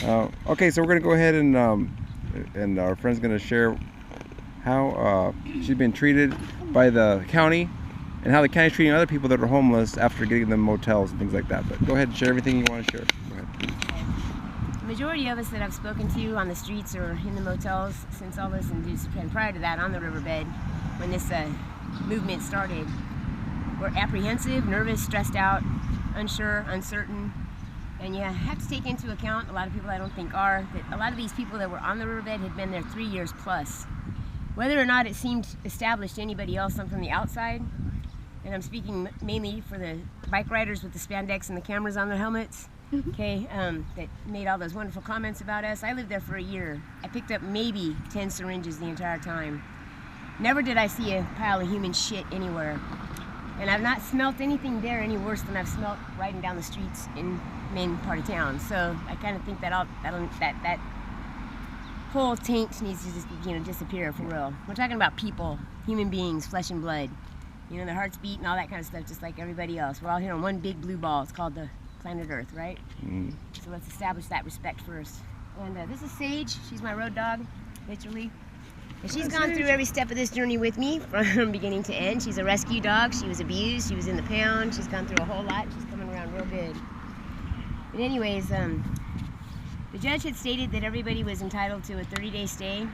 Okay, so we're gonna go ahead and our friend's gonna share how she's been treated by the county and how the county's treating other people that are homeless after getting them motels and things like that. But go ahead and share everything you want to share. Go ahead. The majority of us that I've spoken to on the streets or in the motels since all this and prior to that on the riverbed, when this movement started, were apprehensive, nervous, stressed out, unsure, uncertain. And you have to take into account, a lot of people I don't think are, that a lot of these people that were on the riverbed had been there 3 years plus. Whether or not it seemed established to anybody else from the outside, and I'm speaking mainly for the bike riders with the spandex and the cameras on their helmets, okay, that made all those wonderful comments about us. I lived there for a year. I picked up maybe 10 syringes the entire time. Never did I see a pile of human shit anywhere. And I've not smelt anything there any worse than I've smelt riding down the streets in the main part of town. So I kind of think that that whole taint needs to just, disappear for real. We're talking about people, human beings, flesh and blood. You know, their hearts beat and all that kind of stuff, just like everybody else. We're all here on one big blue ball. It's called the planet Earth, right? So let's establish that respect first. And this is Sage. She's my road dog, literally. And she's gone through every step of this journey with me from beginning to end. She's a rescue dog. She was abused. She was in the pound. She's gone through a whole lot. She's coming around real good. But anyways, the judge had stated that everybody was entitled to a 30-day stay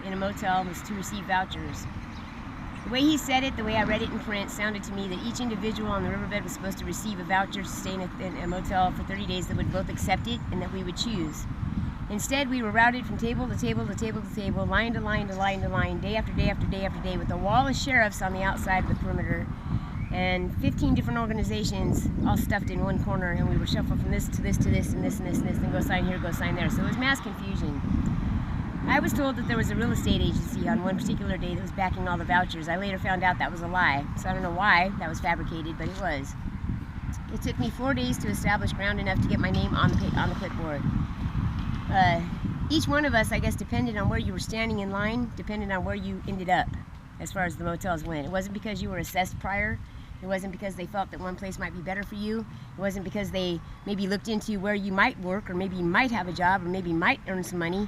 in a motel was to receive vouchers. The way he said it, the way I read it in print, sounded to me that each individual on the riverbed was supposed to receive a voucher to stay in a motel for 30 days that would both accept it and that we would choose. Instead, we were routed from table to table to table to table, line to line to line to line, day after day after day after day, with a wall of sheriffs on the outside of the perimeter and 15 different organizations all stuffed in one corner, and we were shuffled from this to this to this and this and this and this, and go sign here, go sign there. So it was mass confusion. I was told that there was a real estate agency on one particular day that was backing all the vouchers. I later found out that was a lie, so I don't know why that was fabricated, but it was. It took me 4 days to establish ground enough to get my name on the clipboard. Each one of us, I guess, depended on where you were standing in line, depended on where you ended up as far as the motels went. It wasn't because you were assessed prior. It wasn't because they felt that one place might be better for you. It wasn't because they maybe looked into where you might work, or maybe you might have a job, or maybe you might earn some money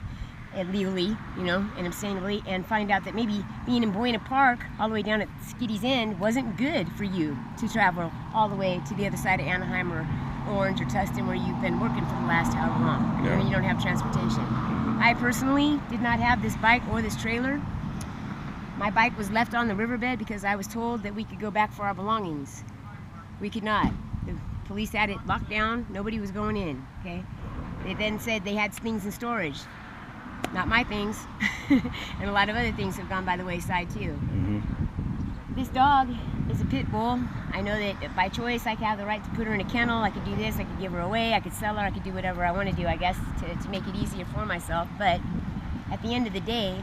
legally, and sustainably, and find out that maybe being in Buena Park all the way down at Skiddy's End wasn't good for you to travel all the way to the other side of Anaheim or Orange or Tustin, where you've been working for the last however long. Yeah. You don't have transportation. I personally did not have this bike or this trailer. My bike was left on the riverbed because I was told that we could go back for our belongings. We could not. The police had it locked down. Nobody was going in, okay? They then said they had things in storage. Not my things. And a lot of other things have gone by the wayside too. This dog is a pit bull. I know that by choice I have the right to put her in a kennel. I could do this, I could give her away, I could sell her, I could do whatever I want to do, I guess, to make it easier for myself. But at the end of the day,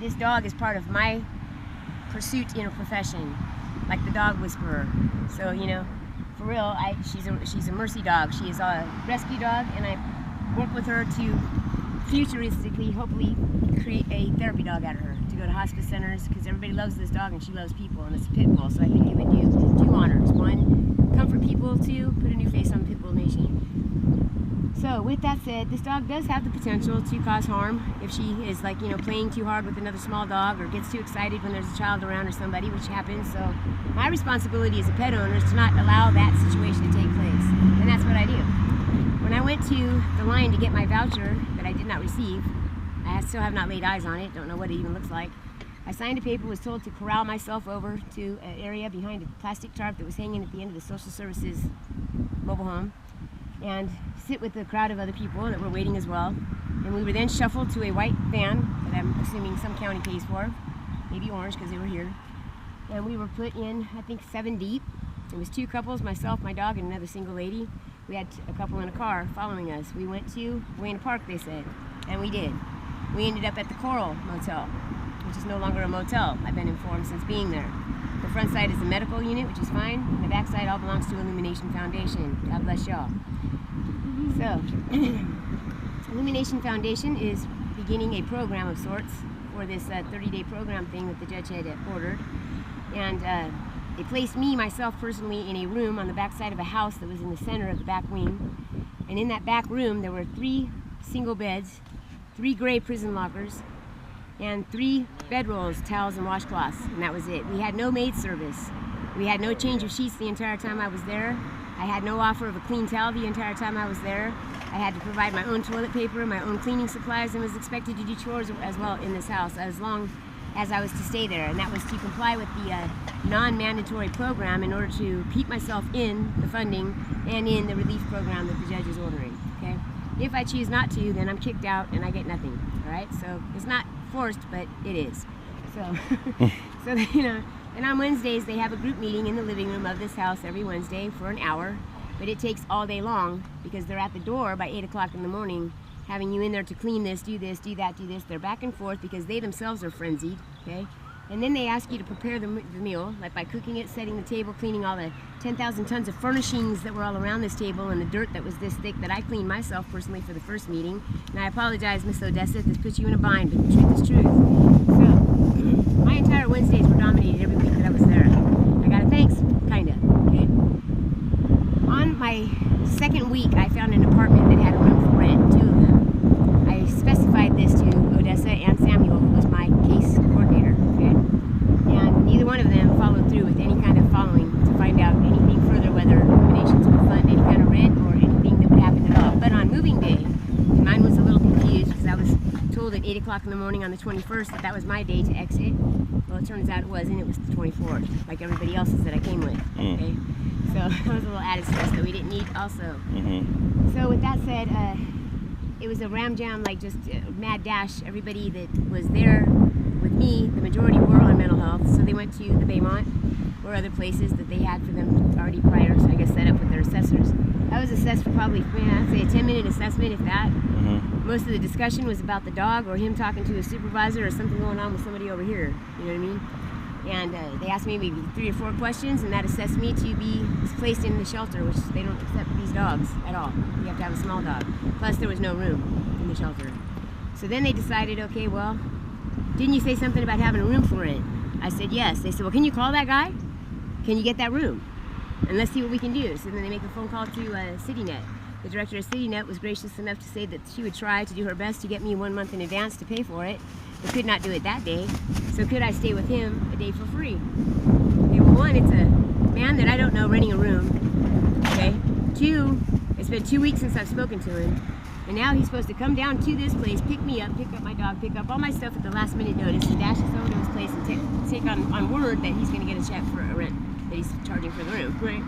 this dog is part of my pursuit in a profession, like the dog whisperer. So, for real, she's a mercy dog. She is a rescue dog, and I work with her to futuristically, hopefully, create a therapy dog out of her to go to hospice centers, because everybody loves this dog and she loves people, and it's a pit bull. So I think it would do two honors. One, comfort people. Two, put a new face on Pit Bull Nation. So with that said, this dog does have the potential to cause harm if she is playing too hard with another small dog, or gets too excited when there's a child around or somebody, which happens. So my responsibility as a pet owner is to not allow that situation to take place, and that's what I do. When I went to the line to get my voucher that I did not receive, I still have not laid eyes on it, don't know what it even looks like. I signed a paper, was told to corral myself over to an area behind a plastic tarp that was hanging at the end of the social services mobile home, and sit with a crowd of other people that were waiting as well. And we were then shuffled to a white van that I'm assuming some county pays for, maybe Orange because they were here. And we were put in, I think, 7 deep. It was 2 couples, myself, my dog, and another single lady. We had a couple in a car following us. We went to Buena Park, they said, and we did. We ended up at the Coral Motel, which is no longer a motel, I've been informed since being there. The front side is the medical unit, which is fine. And the back side all belongs to Illumination Foundation. God bless y'all. So, Illumination Foundation is beginning a program of sorts for this 30-day program thing that the judge had ordered. And they placed me, myself personally, in a room on the back side of a house that was in the center of the back wing. And in that back room, there were 3 single beds, 3 gray prison lockers, and 3 bedrolls, towels, and washcloths, and that was it. We had no maid service. We had no change of sheets the entire time I was there. I had no offer of a clean towel the entire time I was there. I had to provide my own toilet paper, my own cleaning supplies, and was expected to do chores as well in this house as long as I was to stay there, and that was to comply with the non-mandatory program in order to keep myself in the funding and in the relief program that the judge is ordering, okay? If I choose not to, then I'm kicked out and I get nothing, all right? So it's not forced, but it is. So, so you know, and on Wednesdays they have a group meeting in the living room of this house every Wednesday for an hour, but it takes all day long because they're at the door by 8 o'clock in the morning having you in there to clean this, do that, do this. They're back and forth because they themselves are frenzied, okay? And then they ask you to prepare the meal, like by cooking it, setting the table, cleaning all the 10,000 tons of furnishings that were all around this table and the dirt that was this thick that I cleaned myself personally for the first meeting. And I apologize, Miss Odessa, if this puts you in a bind, but the truth is truth. So, my entire Wednesdays were dominated every week that I was there. I got a thanks, kinda, okay? On my second week, I found an apartment that had a room for rent, 2 of them. I specified this to Odessa and Samuel, who was my case coordinator, okay? And neither one of them followed through with any kind of following to find out anything further, whether nominations would fund any kind of rent or anything that would happen at all. But on moving day, mine was a little confused because I was told at 8 o'clock in the morning on the 21st that that was my day to exit. Well, it turns out it wasn't. It was the 24th, like everybody else's that I came with, okay? So that was a little added stress that we didn't need also. So with that said, it was a ram jam, like just a mad dash. Everybody that was there with me, the majority were on mental health, so they went to the Baymont or other places that they had for them already prior, so I guess set up with their assessors. I was assessed for probably, I'd say a 10-minute assessment, if that. Most of the discussion was about the dog or him talking to a supervisor or something going on with somebody over here, you know what I mean? And they asked me maybe 3 or 4 questions, and that assessed me to be placed in the shelter, which they don't accept these dogs at all. You have to have a small dog. Plus, there was no room in the shelter. So then they decided, okay, well, didn't you say something about having a room for rent? I said yes. They said, well, can you call that guy? Can you get that room? And let's see what we can do. So then they make a phone call to CityNet. The director of CityNet was gracious enough to say that she would try to do her best to get me 1 month in advance to pay for it. But could not do it that day. So could I stay with him a day for free? Okay, well, 1, it's a man that I don't know renting a room. Okay. 2, it's been 2 weeks since I've spoken to him. And now he's supposed to come down to this place, pick me up, pick up my dog, pick up all my stuff at the last minute notice, and dash us over to his place and take on word that he's going to get a check for a rent that he's charging for the room, right?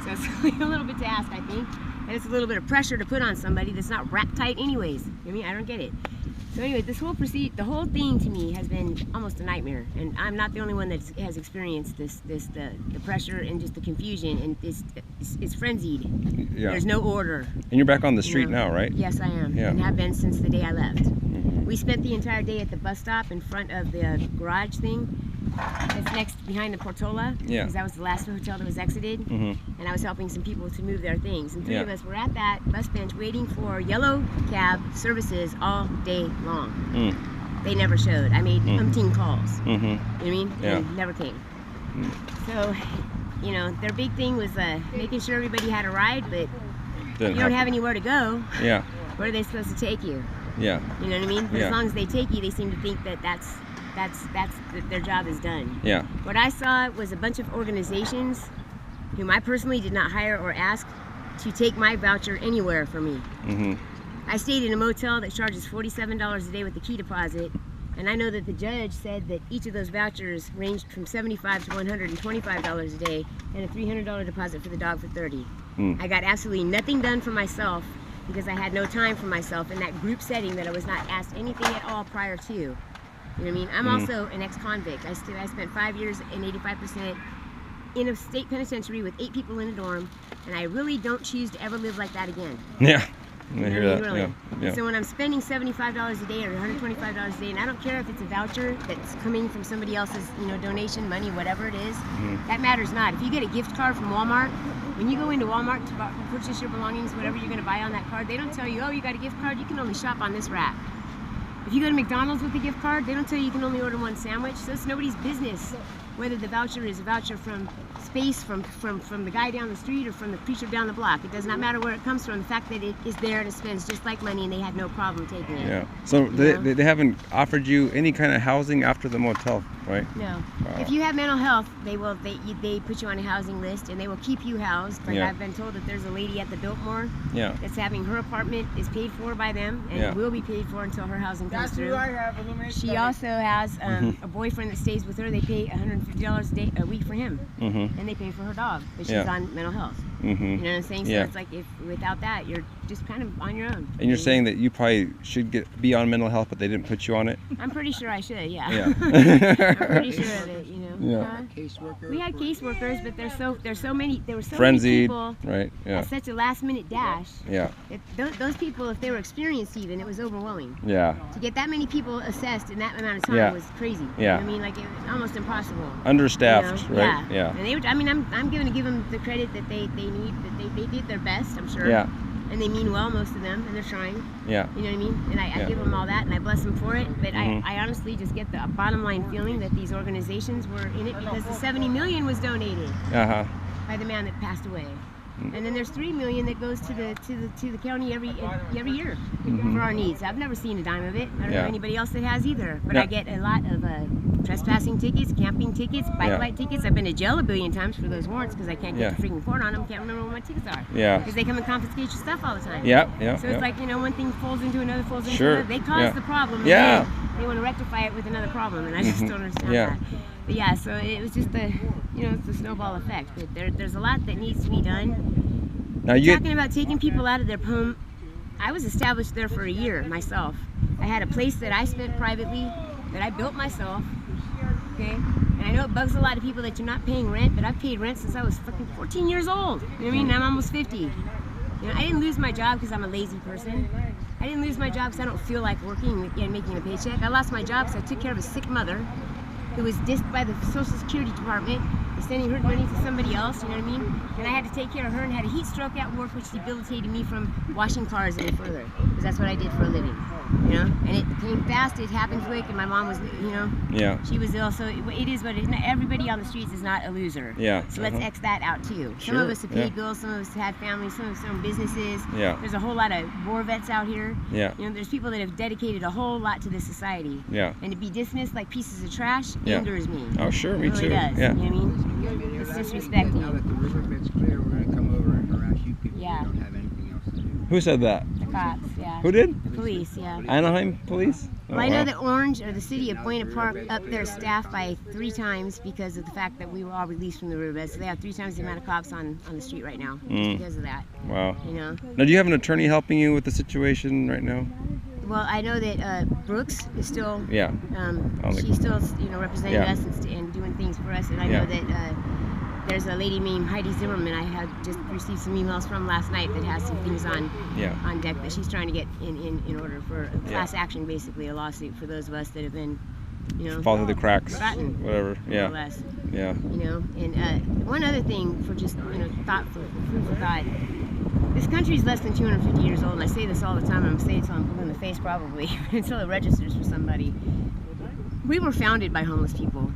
So it's a little bit to ask, I think. And it's a little bit of pressure to put on somebody that's not wrapped tight anyways. I mean, I don't get it. So anyway, this whole the whole thing to me has been almost a nightmare, and I'm not the only one that has experienced the pressure and just the confusion, and it's frenzied. Yeah. There's no order. And you're back on the street now, right? Yes, I am, and have been since the day I left. We spent the entire day at the bus stop in front of the garage thing. It's next behind the Portola, because that was the last hotel that was exited, and I was helping some people to move their things. And 3 of us were at that bus bench waiting for yellow cab services all day long. They never showed. I made umpteen calls. You know what I mean? Yeah. And never came. So, you know, their big thing was making sure everybody had a ride, but you don't have anywhere to go. Where are they supposed to take you? You know what I mean? But as long as they take you, they seem to think that that's their job is done. What I saw was a bunch of organizations whom I personally did not hire or ask to take my voucher anywhere for me. I stayed in a motel that charges $47 a day with the key deposit, and I know that the judge said that each of those vouchers ranged from $75 to $125 a day, and a $300 deposit for the dog for $30. I got absolutely nothing done for myself because I had no time for myself in that group setting that I was not asked anything at all prior to. You know what I mean? I'm also an ex-convict. I spent 5 years and 85% in a state penitentiary with 8 people in a dorm, and I really don't choose to ever live like that again. I hear that. Really. So when I'm spending $75 a day or $125 a day, and I don't care if it's a voucher that's coming from somebody else's, you know, donation, money, whatever it is, that matters not. If you get a gift card from Walmart, when you go into Walmart to purchase your belongings, whatever you're going to buy on that card, they don't tell you, oh, you got a gift card, you can only shop on this rack. If you go to McDonald's with a gift card, they don't tell you you can only order 1 sandwich, so it's nobody's business whether the voucher is a voucher from space, from the guy down the street, or from the preacher down the block. It does not matter where it comes from. The fact that it is there and it spends just like money, and they had no problem taking it. Yeah. So they haven't offered you any kind of housing after the motel, right? No. Wow. If you have mental health, they put you on a housing list, and they will keep you housed. Like I've been told that there's a lady at the Biltmore that's having her apartment is paid for by them, and will be paid for until her housing comes through. She also has a boyfriend that stays with her. They pay $150 a week for him, and they pay for her dog, but she's on mental health. You know what I'm saying? So it's like, if without that, you're just kind of on your own. And you're saying that you probably should be on mental health, but they didn't put you on it? I'm pretty sure I should, Yeah. I'm pretty sure of it, you know. Yeah. We had caseworkers, but there were so many Frenzied, people right? Yeah. at such a last-minute dash. Yeah. Those people, if they were experienced even, it was overwhelming. Yeah. To get that many people assessed in that amount of time was crazy. Yeah. You know what I mean? Like, it was almost impossible. Understaffed, you know? right? Yeah. And they would, I mean, I'm going to give them the credit that they need, that they did their best, I'm sure. Yeah. And they mean well, most of them, and they're trying. Yeah. You know what I mean? And I give them all that, and I bless them for it. But I honestly just get the bottom line feeling that these organizations were in it because the $70 million was donated by the man that passed away. And then there's $3 million that goes to the county every year for our needs. I've never seen a dime of it. I don't know anybody else that has either. But I get a lot of trespassing tickets, camping tickets, bike ride tickets. I've been to jail a billion times for those warrants because I can't get the freaking court on them. Can't remember what my tickets are. Yeah. Because they come and confiscate your stuff all the time. Yeah. So it's like, you know, one thing folds into another, folds into another. They caused the problem. And Yeah. They want to rectify it with another problem, and I just don't understand that. But yeah, so it was just it's the snowball effect. But there's a lot that needs to be done. Now Talking about taking people out of their home, I was established there for a year myself. I had a place that I spent privately, that I built myself, okay? And I know it bugs a lot of people that you're not paying rent, but I've paid rent since I was fucking 14 years old. You know what I mean? I'm almost 50. You know, I didn't lose my job because I'm a lazy person. I didn't lose my job because I don't feel like working and making a paycheck. I lost my job because I took care of a sick mother who was dissed by the Social Security Department and sending her money to somebody else, you know what I mean? And I had to take care of her and had a heat stroke at work, which debilitated me from washing cars any further, because that's what I did for a living, you know? And it came fast, it happened quick, and my mom was, you know, she was ill, so it is what it is. Everybody on the streets is not a loser. Yeah. So let's X that out too. Some of us have paid bills, some of us had families, some of us own businesses. Yeah. There's a whole lot of war vets out here. Yeah. You know, there's people that have dedicated a whole lot to this society. Yeah. And to be dismissed like pieces of trash angers me. Oh, sure, me it really too. Does, yeah. You know what I mean? It's disrespecting. Now that the riverbed's clear, we're going to come over and harass you people. Yeah. We don't have anything else to do. Who said that? The cops, yeah. Who did? The police, yeah. Anaheim police? Oh, Well, I know wow. that Orange, or the city of Buena Park, upped their staff by 3 times because of the fact that we were all released from the riverbed. So they have 3 times the amount of cops on the street right now just because of that. Wow. You know? Now, do you have an attorney helping you with the situation right now? Well, I know that Brooks is still, Yeah. she's still, you know, representing Yeah. us and doing things for us. And I know that there's a lady named Heidi Zimmerman I had just received some emails from last night that has some things on deck that she's trying to get in order for a class action, basically a lawsuit for those of us that have been, you know, Fall through the cracks. forgotten, Whatever. more or less. Yeah. You know, and one other thing for just, you know, food for thought. This country is less than 250 years old, and I say this all the time, and I'm saying it till I'm blue in the face probably, until it registers for somebody. We were founded by homeless people.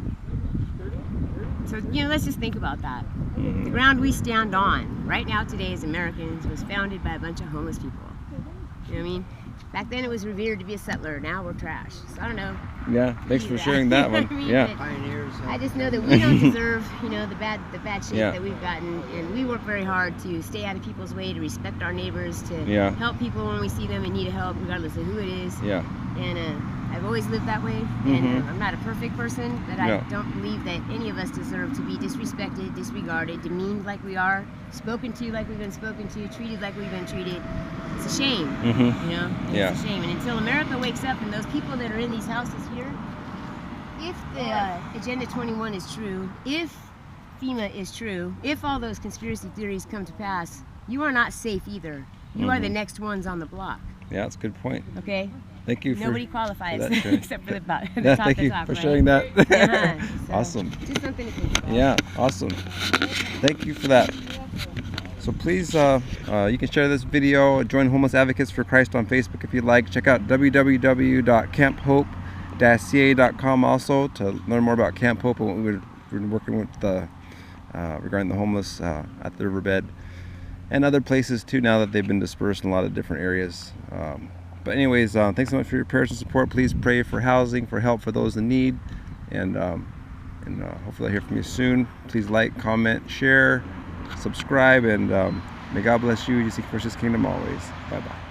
So, you know, let's just think about that. The ground we stand on right now today as Americans was founded by a bunch of homeless people. You know what I mean? Back then it was revered to be a settler. Now we're trash. So I don't know. Yeah. Thanks for sharing that one. I mean, Yeah. Pioneers. I just know that we don't deserve, you know, the bad shape that we've gotten, and we work very hard to stay out of people's way, to respect our neighbors, to help people when we see them in need of help, regardless of who it is. Yeah. And I've always lived that way, and I'm not a perfect person, but I don't believe that any of us deserve to be disrespected, disregarded, demeaned like we are, spoken to like we've been spoken to, treated like we've been treated. It's a shame, you know? It's a shame. And until America wakes up and those people that are in these houses here, if the Agenda 21 is true, if FEMA is true, if all those conspiracy theories come to pass, you are not safe either. You are the next ones on the block. Yeah, that's a good point. Okay? Thank you for Nobody qualifies that, Sharon. except for the top thank you for sharing that. So, Awesome. Just something to think about. Yeah, awesome. Thank you for that. So please, you can share this video. Join Homeless Advocates for Christ on Facebook if you'd like. Check out www.camphope.ca.com also to learn more about Camp Hope and what We've been working with the regarding the homeless at the Riverbed and other places too, now that they've been dispersed in a lot of different areas. But anyways, thanks so much for your prayers and support. Please pray for housing, for help for those in need, and hopefully I'll hear from you soon. Please like, comment, share, subscribe, and may God bless you. You seek first His kingdom always. Bye bye.